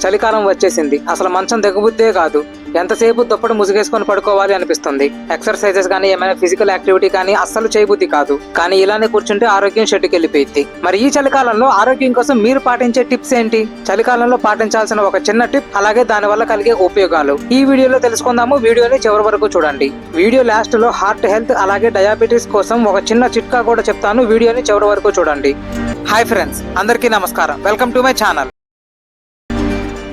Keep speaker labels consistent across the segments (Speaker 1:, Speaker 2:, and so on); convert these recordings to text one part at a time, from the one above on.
Speaker 1: చలికాలం వచ్చేసింది. అసలు మంచం దిగబుద్దే కాదు. ఎంతసేపు దుప్పటి ముసుగేసుకొని పడుకోవాలి అనిపిస్తుంది. ఎక్సర్సైజెస్ కానీ ఏమైనా ఫిజికల్ యాక్టివిటీ కానీ అస్సలు చేయబుద్ధి కాదు. కానీ ఇలానే కూర్చుంటే ఆరోగ్యం షెడ్డుకెళ్ళిపోయింది. మరి ఈ చలికాలంలో ఆరోగ్యం కోసం మీరు పాటించే టిప్స్ ఏంటి? చలికాలంలో పాటించాల్సిన ఒక చిన్న టిప్, అలాగే దాని వల్ల కలిగే ఉపయోగాలు ఈ వీడియోలో తెలుసుకుందాము. వీడియోని చివరి వరకు చూడండి. వీడియో లాస్ట్ లో హార్ట్ హెల్త్ అలాగే డయాబెటీస్ కోసం ఒక చిన్న చిట్కా కూడా చెప్తాను. వీడియోని చివరి వరకు చూడండి. హాయ్ ఫ్రెండ్స్, అందరికీ నమస్కారం. Welcome to my channel.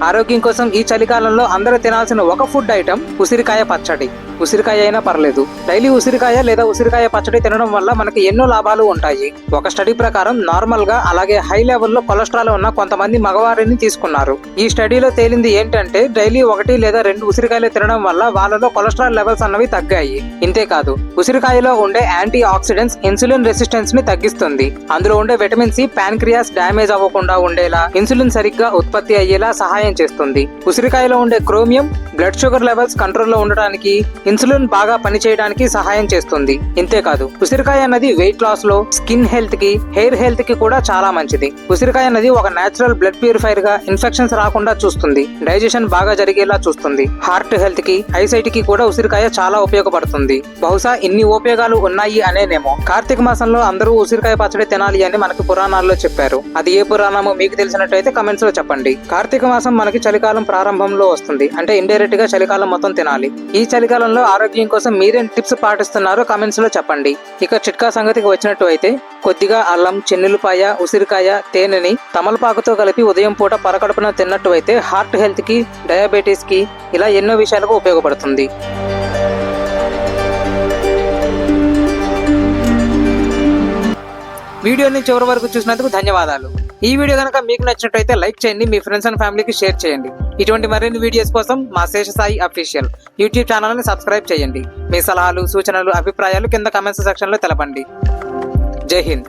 Speaker 1: ఆరోగ్యం కోసం ఈ చలికాలంలో అందరూ తినాల్సిన ఒక ఫుడ్ ఐటమ్ ఉసిరికాయ పచ్చడి. ఉసిరికాయ అయినా పర్లేదు. డైలీ ఉసిరికాయ లేదా ఉసిరికాయ పచ్చడి తినడం వల్ల మనకి ఎన్నో లాభాలు ఉంటాయి. ఒక స్టడీ ప్రకారం నార్మల్ గా అలాగే హై లెవెల్లో కొలెస్ట్రాల్ ఉన్న కొంతమంది మగవారిని తీసుకున్నారు. ఈ స్టడీలో తేలింది ఏంటంటే డైలీ 1 లేదా 2 ఉసిరికాయలు తినడం వల్ల వాళ్ళలో కొలెస్ట్రాల్ లెవెల్స్ అన్నవి తగ్గాయి. ఇంతేకాదు, ఉసిరికాయలో ఉండే యాంటీ ఆక్సిడెంట్స్ ఇన్సులిన్ రెసిస్టెన్స్ ని తగ్గిస్తుంది. అందులో ఉండే విటమిన్ సి ప్యాన్క్రియాస్ డ్యామేజ్ అవ్వకుండా ఉండేలా, ఇన్సులిన్ సరిగ్గా ఉత్పత్తి అయ్యేలా సహాయం చేస్తుంది. ఉసిరికాయలో ఉండే క్రోమియం బ్లడ్ షుగర్ లెవెల్స్ కంట్రోల్లో ఉండడానికి, ఇన్సులిన్ బాగా పనిచేయడానికి సహాయం చేస్తుంది. ఇంతేకాదు, ఉసిరికాయ అన్నది వెయిట్ లాస్ లో, స్కిన్ హెల్త్ కి, హెయిర్ హెల్త్ కి కూడా చాలా మంచిది. ఉసిరికాయ అన్నది ఒక నేచురల్ బ్లడ్ ప్యూరిఫైర్ గా ఇన్ఫెక్షన్స్ రాకుండా చూస్తుంది. డైజెషన్ బాగా జరిగేలా చూస్తుంది. హార్ట్ హెల్త్ కి, ఐసైట్ కి కూడా ఉసిరికాయ చాలా ఉపయోగపడుతుంది. బహుశా ఇన్ని ఉపయోగాలు ఉన్నాయి అనేనేమో. కార్తీక మాసంలో అందరూ ఉసిరికాయ పచ్చడి తినాలి అని మనకు పురాణాల్లో చెప్పారు. అది ఏ పురాణమో మీకు తెలిసినట్టయితే కమెంట్స్ లో చెప్పండి. కార్తీక మాసం మనకి చలికాలం ప్రారంభంలో వస్తుంది. అంటే ఇండైరెక్ట్ గా చలికాలం మొత్తం తినాలి. ఈ చలికాలంలో ఆరోగ్యం కోసం మీరేం టిప్స్ పాటిస్తున్నారో కమెంట్స్ లో చెప్పండి. ఇక చిట్కా సంగతికి వచ్చినట్టు అయితే కొద్దిగా అల్లం, చెన్నులపాయ, ఉసిరికాయ, తేనెని తమలపాకుతో కలిపి ఉదయం పూట పరకడుపున తిన్నట్టు అయితే హార్ట్ హెల్త్ కి, డయాబెటీస్ కి ఇలా ఎన్నో విషయాలకు ఉపయోగపడుతుంది. వీడియోని చివరి వరకు చూసినందుకు ధన్యవాదాలు. ఈ వీడియో కనుక మీకు నచ్చినట్లయితే లైక్ చేయండి, మీ ఫ్రెండ్స్ అండ్ ఫ్యామిలీకి షేర్ చేయండి. ఇటువంటి మరిన్ని వీడియోస్ కోసం మా శేషసాయి అఫీషియల్ యూట్యూబ్ ఛానల్ని సబ్స్క్రైబ్ చేయండి. మీ సలహాలు, సూచనలు, అభిప్రాయాలు కింద కామెంట్స్ సెక్షన్ లో తెలపండి. జై హింద్.